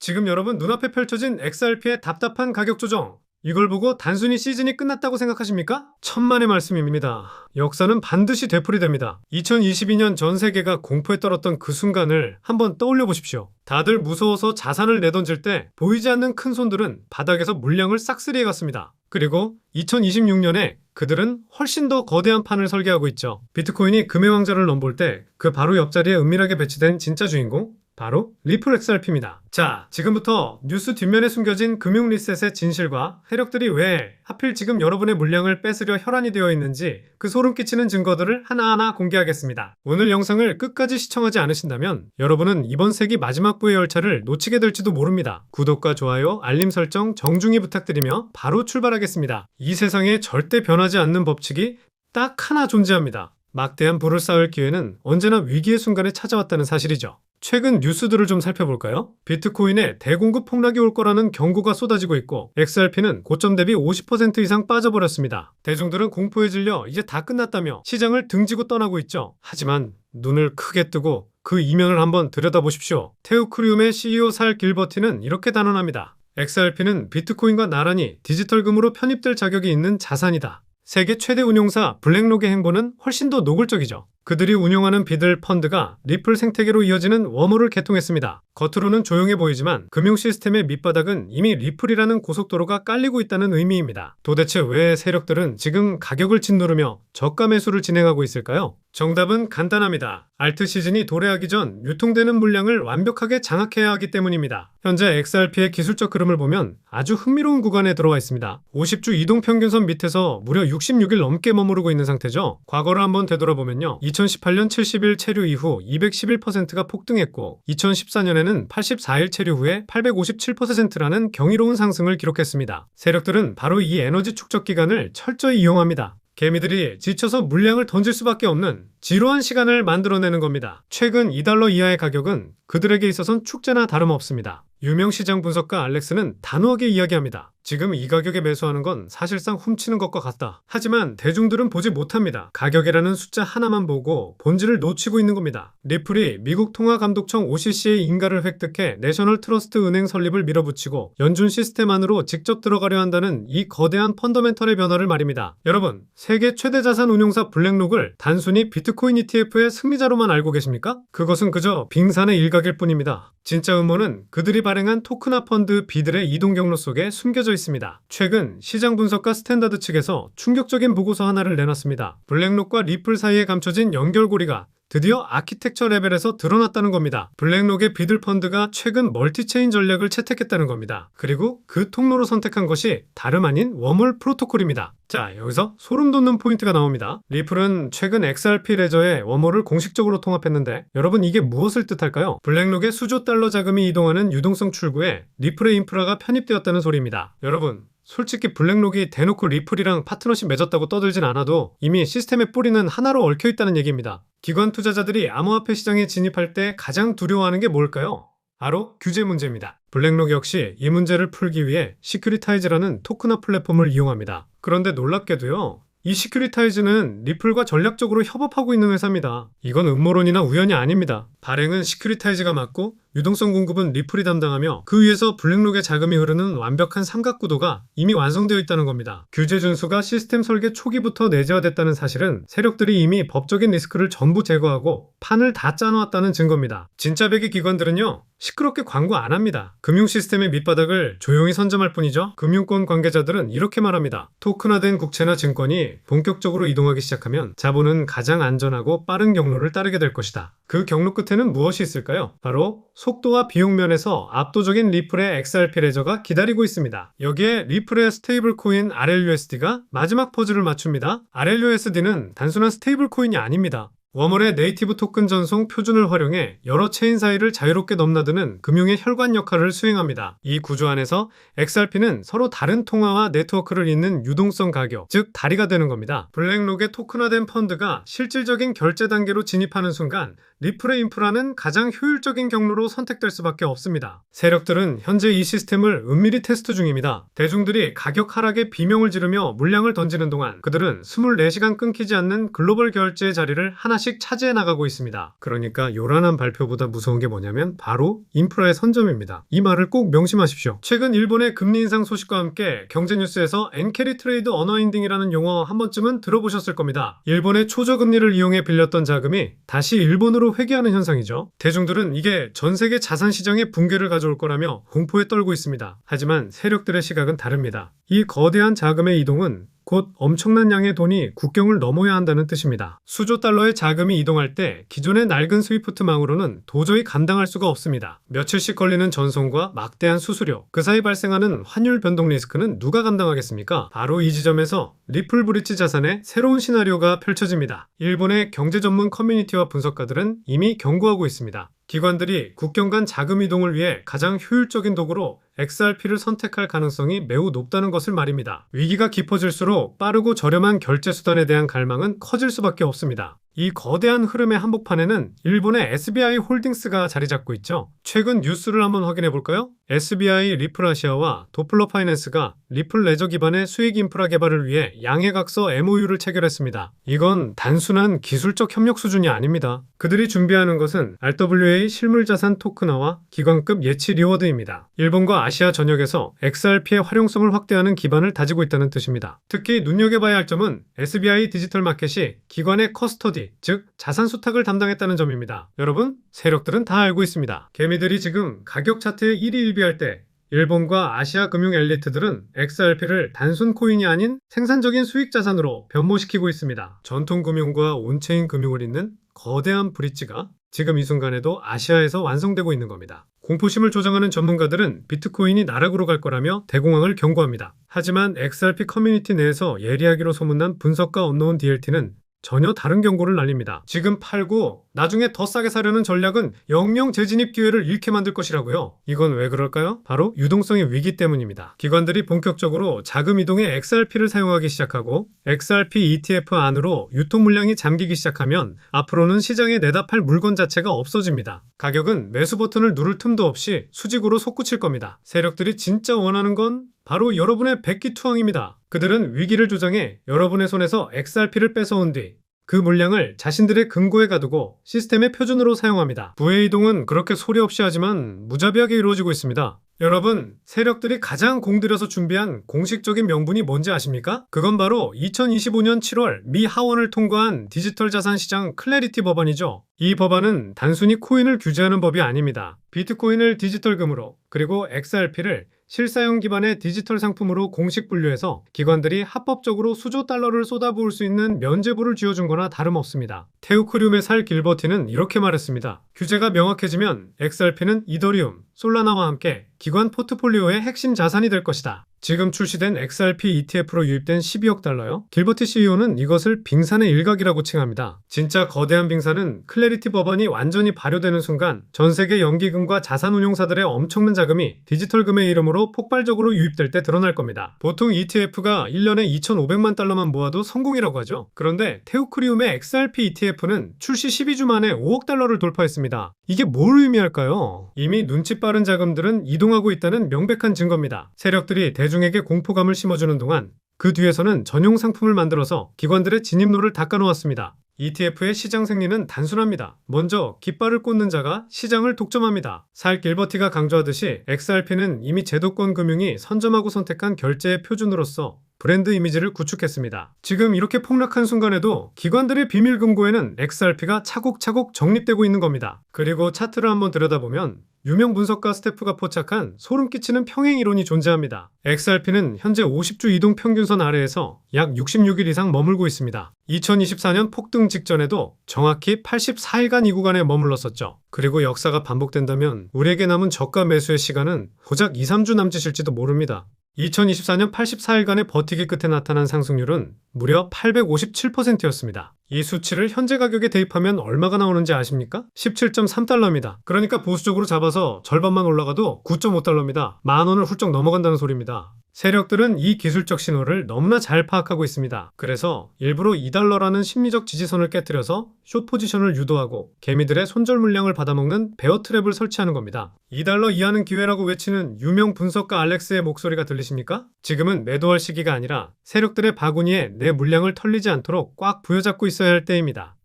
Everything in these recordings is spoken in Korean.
지금 여러분 눈앞에 펼쳐진 XRP의 답답한 가격 조정. 이걸 보고 단순히 시즌이 끝났다고 생각하십니까? 천만의 말씀입니다. 역사는 반드시 되풀이됩니다. 2022년 전 세계가 공포에 떨었던 그 순간을 한번 떠올려 보십시오. 다들 무서워서 자산을 내던질 때 보이지 않는 큰 손들은 바닥에서 물량을 싹쓸이해 갔습니다. 그리고 2026년에 그들은 훨씬 더 거대한 판을 설계하고 있죠. 비트코인이 금의 왕좌를 넘볼 때 그 바로 옆자리에 은밀하게 배치된 진짜 주인공? 바로 리플 XRP입니다. 자, 지금부터 뉴스 뒷면에 숨겨진 금융 리셋의 진실과 세력들이 왜 하필 지금 여러분의 물량을 뺏으려 혈안이 되어 있는지 그 소름 끼치는 증거들을 하나하나 공개하겠습니다. 오늘 영상을 끝까지 시청하지 않으신다면 여러분은 이번 세기 마지막 부의 열차를 놓치게 될지도 모릅니다. 구독과 좋아요, 알림 설정 정중히 부탁드리며 바로 출발하겠습니다. 이 세상에 절대 변하지 않는 법칙이 딱 하나 존재합니다. 막대한 부를 쌓을 기회는 언제나 위기의 순간에 찾아왔다는 사실이죠. 최근 뉴스들을 좀 살펴볼까요? 비트코인에 대공급 폭락이 올 거라는 경고가 쏟아지고 있고 XRP는 고점 대비 50% 이상 빠져버렸습니다. 대중들은 공포에 질려 이제 다 끝났다며 시장을 등지고 떠나고 있죠. 하지만 눈을 크게 뜨고 그 이면을 한번 들여다보십시오. 테우크리움의 CEO 살 길버티는 이렇게 단언합니다. XRP는 비트코인과 나란히 디지털금으로 편입될 자격이 있는 자산이다. 세계 최대 운용사 블랙록의 행보는 훨씬 더 노골적이죠. 그들이 운용하는 비들 펀드가 리플 생태계로 이어지는 웜홀을 개통했습니다. 겉으로는 조용해 보이지만 금융 시스템의 밑바닥은 이미 리플이라는 고속도로가 깔리고 있다는 의미입니다. 도대체 왜 세력들은 지금 가격을 짓누르며 저가 매수를 진행하고 있을까요? 정답은 간단합니다. 알트 시즌이 도래하기 전 유통되는 물량을 완벽하게 장악해야 하기 때문입니다. 현재 XRP의 기술적 흐름을 보면 아주 흥미로운 구간에 들어와 있습니다. 50주 이동평균선 밑에서 무려 66일 넘게 머무르고 있는 상태죠. 과거를 한번 되돌아보면요. 2018년 70일 체류 이후 211%가 폭등했고 2014년에는 84일 체류 후에 857%라는 경이로운 상승을 기록했습니다. 세력들은 바로 이 에너지 축적 기간을 철저히 이용합니다. 개미들이 지쳐서 물량을 던질 수밖에 없는 지루한 시간을 만들어내는 겁니다. 최근 2달러 이하의 가격은 그들에게 있어선 축제나 다름없습니다. 유명 시장 분석가 알렉스는 단호하게 이야기합니다. 지금 이 가격에 매수하는 건 사실상 훔치는 것과 같다. 하지만 대중들은 보지 못합니다. 가격이라는 숫자 하나만 보고 본질을 놓치고 있는 겁니다. 리플이 미국 통화감독청 OCC의 인가를 획득해 내셔널 트러스트 은행 설립을 밀어붙이고 연준 시스템 안으로 직접 들어가려 한다는 이 거대한 펀더멘털의 변화를 말입니다. 여러분, 세계 최대 자산 운용사 블랙록을 단순히 비트코인 ETF의 승리자로만 알고 계십니까? 그것은 그저 빙산의 일각일 뿐입니다. 진짜 음모는 그들이 발행한 토크나 펀드 비들의 이동 경로 속에 숨겨져 있습니다. 최근 시장 분석가 스탠다드 측에서 충격적인 보고서 하나를 내놨습니다. 블랙록과 리플 사이에 감춰진 연결고리가 드디어 아키텍처 레벨에서 드러났다는 겁니다. 블랙록의 비들 펀드가 최근 멀티체인 전략을 채택했다는 겁니다. 그리고 그 통로로 선택한 것이 다름 아닌 웜홀 프로토콜입니다. 자, 여기서 소름 돋는 포인트가 나옵니다. 리플은 최근 XRP 레저에 웜홀을 공식적으로 통합했는데 여러분 이게 무엇을 뜻할까요? 블랙록의 수조 달러 자금이 이동하는 유동성 출구에 리플의 인프라가 편입되었다는 소리입니다. 여러분, 솔직히 블랙록이 대놓고 리플이랑 파트너십 맺었다고 떠들진 않아도 이미 시스템의 뿌리는 하나로 얽혀있다는 얘기입니다. 기관 투자자들이 암호화폐 시장에 진입할 때 가장 두려워하는 게 뭘까요? 바로 규제 문제입니다. 블랙록 역시 이 문제를 풀기 위해 시큐리타이즈라는 토크나 플랫폼을 이용합니다. 그런데 놀랍게도요. 이 시큐리타이즈는 리플과 전략적으로 협업하고 있는 회사입니다. 이건 음모론이나 우연이 아닙니다. 발행은 시큐리타이즈가 맡고 유동성 공급은 리플이 담당하며 그 위에서 블랙록의 자금이 흐르는 완벽한 삼각구도가 이미 완성되어 있다는 겁니다. 규제 준수가 시스템 설계 초기부터 내재화됐다는 사실은 세력들이 이미 법적인 리스크를 전부 제거하고 판을 다 짜놓았다는 증거입니다. 진짜 배기 기관들은요. 시끄럽게 광고 안 합니다. 금융 시스템의 밑바닥을 조용히 선점할 뿐이죠. 금융권 관계자들은 이렇게 말합니다. 토큰화된 국채나 증권이 본격적으로 이동하기 시작하면 자본은 가장 안전하고 빠른 경로를 따르게 될 것이다. 그 경로 끝에는 무엇이 있을까요? 바로 속도와 비용 면에서 압도적인 리플의 XRP 레저가 기다리고 있습니다. 여기에 리플의 스테이블 코인 RLUSD가 마지막 퍼즐을 맞춥니다. RLUSD는 단순한 스테이블 코인이 아닙니다. 웜홀의 네이티브 토큰 전송 표준을 활용해 여러 체인 사이를 자유롭게 넘나드는 금융의 혈관 역할을 수행합니다. 이 구조 안에서 XRP는 서로 다른 통화와 네트워크를 잇는 유동성 가격, 즉 다리가 되는 겁니다. 블랙록의 토큰화된 펀드가 실질적인 결제 단계로 진입하는 순간 리플의 인프라는 가장 효율적인 경로로 선택될 수밖에 없습니다. 세력들은 현재 이 시스템을 은밀히 테스트 중입니다. 대중들이 가격 하락에 비명을 지르며 물량을 던지는 동안 그들은 24시간 끊기지 않는 글로벌 결제의 자리를 하나씩 차지해 나가고 있습니다. 그러니까 요란한 발표보다 무서운 게 뭐냐면 바로 인프라의 선점입니다. 이 말을 꼭 명심하십시오. 최근 일본의 금리 인상 소식과 함께 경제 뉴스에서 엔캐리 트레이드 언와인딩이라는 용어 한 번쯤은 들어보셨을 겁니다. 일본의 초저금리를 이용해 빌렸던 자금이 다시 일본으로 회귀하는 현상이죠. 대중들은 이게 전 세계 자산 시장의 붕괴를 가져올 거라며 공포에 떨고 있습니다. 하지만 세력들의 시각은 다릅니다. 이 거대한 자금의 이동은 곧 엄청난 양의 돈이 국경을 넘어야 한다는 뜻입니다. 수조 달러의 자금이 이동할 때 기존의 낡은 스위프트망으로는 도저히 감당할 수가 없습니다. 며칠씩 걸리는 전송과 막대한 수수료, 그 사이 발생하는 환율 변동 리스크는 누가 감당하겠습니까? 바로 이 지점에서 리플 브릿지 자산의 새로운 시나리오가 펼쳐집니다. 일본의 경제 전문 커뮤니티와 분석가들은 이미 경고하고 있습니다. 기관들이 국경 간 자금 이동을 위해 가장 효율적인 도구로 XRP를 선택할 가능성이 매우 높다는 것을 말입니다. 위기가 깊어질수록 빠르고 저렴한 결제 수단에 대한 갈망은 커질 수밖에 없습니다. 이 거대한 흐름의 한복판에는 일본의 SBI 홀딩스가 자리 잡고 있죠. 최근 뉴스를 한번 확인해 볼까요? SBI 리플 아시아와 도플러 파이낸스가 리플 레저 기반의 수익 인프라 개발을 위해 양해각서 MOU를 체결했습니다. 이건 단순한 기술적 협력 수준이 아닙니다. 그들이 준비하는 것은 RWA 실물자산 토큰화와 기관급 예치 리워드입니다. 일본과 아시아 전역에서 XRP의 활용성을 확대하는 기반을 다지고 있다는 뜻입니다. 특히 눈여겨봐야 할 점은 SBI 디지털 마켓이 기관의 커스터디, 즉 자산 수탁을 담당했다는 점입니다. 여러분, 세력들은 다 알고 있습니다. 개미들이 지금 가격 차트에 일희일비할 때 일본과 아시아 금융 엘리트들은 XRP를 단순 코인이 아닌 생산적인 수익 자산으로 변모시키고 있습니다. 전통 금융과 온체인 금융을 잇는 거대한 브릿지가 지금 이 순간에도 아시아에서 완성되고 있는 겁니다. 공포심을 조장하는 전문가들은 비트코인이 나락으로 갈 거라며 대공황을 경고합니다. 하지만 XRP 커뮤니티 내에서 예리하기로 소문난 분석가 언노운 DLT는 전혀 다른 경고를 날립니다. 지금 팔고 나중에 더 싸게 사려는 전략은 영영 재진입 기회를 잃게 만들 것이라고요. 이건 왜 그럴까요? 바로 유동성의 위기 때문입니다. 기관들이 본격적으로 자금 이동에 XRP를 사용하기 시작하고 XRP ETF 안으로 유통 물량이 잠기기 시작하면 앞으로는 시장에 내다 팔 물건 자체가 없어집니다. 가격은 매수 버튼을 누를 틈도 없이 수직으로 솟구칠 겁니다. 세력들이 진짜 원하는 건 바로 여러분의 백기투항입니다. 그들은 위기를 조장해 여러분의 손에서 XRP를 뺏어온 뒤 그 물량을 자신들의 금고에 가두고 시스템의 표준으로 사용합니다. 부의 이동은 그렇게 소리 없이 하지만 무자비하게 이루어지고 있습니다. 여러분, 세력들이 가장 공들여서 준비한 공식적인 명분이 뭔지 아십니까? 그건 바로 2025년 7월 미 하원을 통과한 디지털 자산 시장 클래리티 법안이죠. 이 법안은 단순히 코인을 규제하는 법이 아닙니다. 비트코인을 디지털금으로 그리고 XRP를 실사용 기반의 디지털 상품으로 공식 분류해서 기관들이 합법적으로 수조 달러를 쏟아부을 수 있는 면죄부를 쥐어준 거나 다름없습니다. 테우크륨의 살 길버티는 이렇게 말했습니다. 규제가 명확해지면 XRP는 이더리움, 솔라나와 함께 기관 포트폴리오의 핵심 자산이 될 것이다. 지금 출시된 XRP ETF로 유입된 12억 달러요. 길버티 CEO는 이것을 빙산의 일각이라고 칭합니다. 진짜 거대한 빙산은 클래리티 법안이 완전히 발효되는 순간 전 세계 연기금과 자산운용사들의 엄청난 자금이 디지털금의 이름으로 폭발적으로 유입될 때 드러날 겁니다. 보통 ETF가 1년에 2,500만 달러만 모아도 성공이라고 하죠. 그런데 테우크리움의 XRP ETF는 출시 12주 만에 5억 달러를 돌파했습니다. 이게 뭘 의미할까요? 이미 눈치 빠른 자금들은 이동하고 있다는 명백한 증거입니다. 세력들이 대중에게 공포감을 심어주는 동안 그 뒤에서는 전용 상품을 만들어서 기관들의 진입로를 닦아놓았습니다. ETF의 시장 생리는 단순합니다. 먼저 깃발을 꽂는 자가 시장을 독점합니다. 살 길버티가 강조하듯이 XRP는 이미 제도권 금융이 선점하고 선택한 결제의 표준으로서 브랜드 이미지를 구축했습니다. 지금 이렇게 폭락한 순간에도 기관들의 비밀 금고에는 XRP가 차곡차곡 정립되고 있는 겁니다. 그리고 차트를 한번 들여다보면 유명 분석가 스태프가 포착한 소름 끼치는 평행 이론이 존재합니다. XRP는 현재 50주 이동 평균선 아래에서 약 66일 이상 머물고 있습니다. 2024년 폭등 직전에도 정확히 84일간 이 구간에 머물렀었죠. 그리고 역사가 반복된다면 우리에게 남은 저가 매수의 시간은 고작 2, 3주 남짓일지도 모릅니다. 2024년 84일간의 버티기 끝에 나타난 상승률은 무려 857%였습니다. 이 수치를 현재 가격에 대입하면 얼마가 나오는지 아십니까? 17.3달러입니다. 그러니까 보수적으로 잡아서 절반만 올라가도 9.5달러입니다. 만 원을 훌쩍 넘어간다는 소리입니다. 세력들은 이 기술적 신호를 너무나 잘 파악하고 있습니다. 그래서 일부러 2달러라는 심리적 지지선을 깨뜨려서 숏 포지션을 유도하고 개미들의 손절 물량을 받아먹는 베어 트랩을 설치하는 겁니다. 2달러 이하는 기회라고 외치는 유명 분석가 알렉스의 목소리가 들리십니까? 지금은 매도할 시기가 아니라 세력들의 바구니에 내 물량을 털리지 않도록 꽉 부여잡고 있어야 할 때입니다.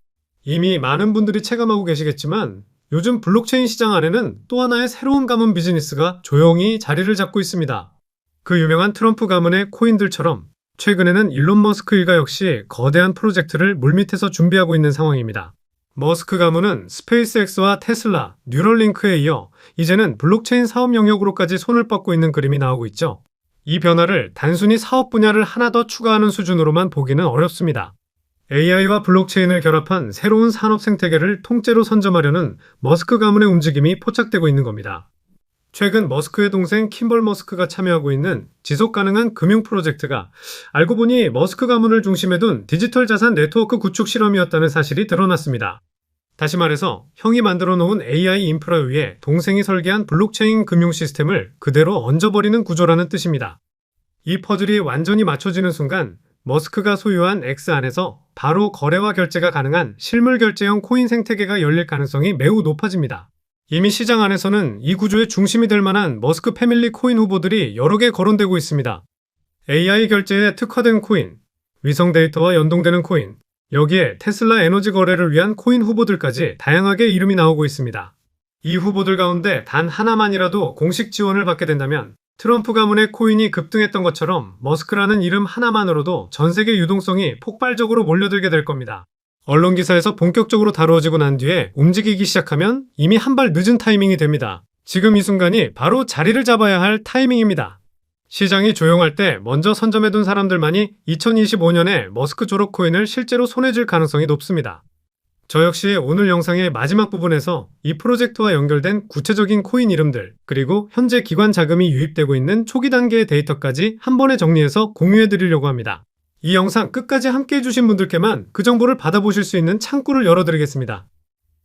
이미 많은 분들이 체감하고 계시겠지만 요즘 블록체인 시장 안에는 또 하나의 새로운 가문 비즈니스가 조용히 자리를 잡고 있습니다. 그 유명한 트럼프 가문의 코인들처럼 최근에는 일론 머스크 일가 역시 거대한 프로젝트를 물밑에서 준비하고 있는 상황입니다. 머스크 가문은 스페이스X와 테슬라, 뉴럴링크에 이어 이제는 블록체인 사업 영역으로까지 손을 뻗고 있는 그림이 나오고 있죠. 이 변화를 단순히 사업 분야를 하나 더 추가하는 수준으로만 보기는 어렵습니다. AI와 블록체인을 결합한 새로운 산업 생태계를 통째로 선점하려는 머스크 가문의 움직임이 포착되고 있는 겁니다. 최근 머스크의 동생 킴벌 머스크가 참여하고 있는 지속가능한 금융 프로젝트가 알고 보니 머스크 가문을 중심에 둔 디지털 자산 네트워크 구축 실험이었다는 사실이 드러났습니다. 다시 말해서 형이 만들어 놓은 AI 인프라 위에 동생이 설계한 블록체인 금융 시스템을 그대로 얹어버리는 구조라는 뜻입니다. 이 퍼즐이 완전히 맞춰지는 순간 머스크가 소유한 X 안에서 바로 거래와 결제가 가능한 실물 결제형 코인 생태계가 열릴 가능성이 매우 높아집니다. 이미 시장 안에서는 이 구조의 중심이 될 만한 머스크 패밀리 코인 후보들이 여러 개 거론되고 있습니다. AI 결제에 특화된 코인, 위성 데이터와 연동되는 코인, 여기에 테슬라 에너지 거래를 위한 코인 후보들까지 다양하게 이름이 나오고 있습니다. 이 후보들 가운데 단 하나만이라도 공식 지원을 받게 된다면 트럼프 가문의 코인이 급등했던 것처럼 머스크라는 이름 하나만으로도 전 세계 유동성이 폭발적으로 몰려들게 될 겁니다. 언론 기사에서 본격적으로 다루어지고 난 뒤에 움직이기 시작하면 이미 한 발 늦은 타이밍이 됩니다. 지금 이 순간이 바로 자리를 잡아야 할 타이밍입니다. 시장이 조용할 때 먼저 선점해둔 사람들만이 2025년에 머스크 졸업 코인을 실제로 손에 쥘 가능성이 높습니다. 저 역시 오늘 영상의 마지막 부분에서 이 프로젝트와 연결된 구체적인 코인 이름들, 그리고 현재 기관 자금이 유입되고 있는 초기 단계의 데이터까지 한 번에 정리해서 공유해 드리려고 합니다. 이 영상 끝까지 함께 해주신 분들께만 그 정보를 받아보실 수 있는 창구를 열어드리겠습니다.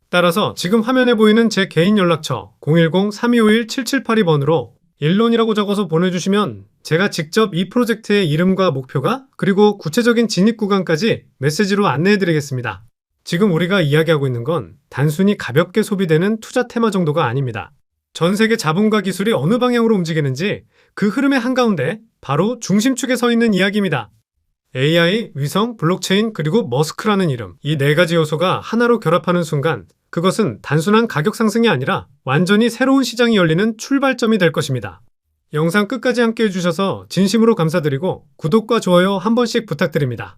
따라서 지금 화면에 보이는 제 개인 연락처 010-3251-7782번으로 일론이라고 적어서 보내주시면 제가 직접 이 프로젝트의 이름과 목표가 그리고 구체적인 진입 구간까지 메시지로 안내해드리겠습니다. 지금 우리가 이야기하고 있는 건 단순히 가볍게 소비되는 투자 테마 정도가 아닙니다. 전 세계 자본과 기술이 어느 방향으로 움직이는지 그 흐름의 한가운데 바로 중심축에 서 있는 이야기입니다. AI, 위성, 블록체인, 그리고 머스크라는 이름, 이 네 가지 요소가 하나로 결합하는 순간 그것은 단순한 가격 상승이 아니라 완전히 새로운 시장이 열리는 출발점이 될 것입니다. 영상 끝까지 함께 해주셔서 진심으로 감사드리고 구독과 좋아요 한 번씩 부탁드립니다.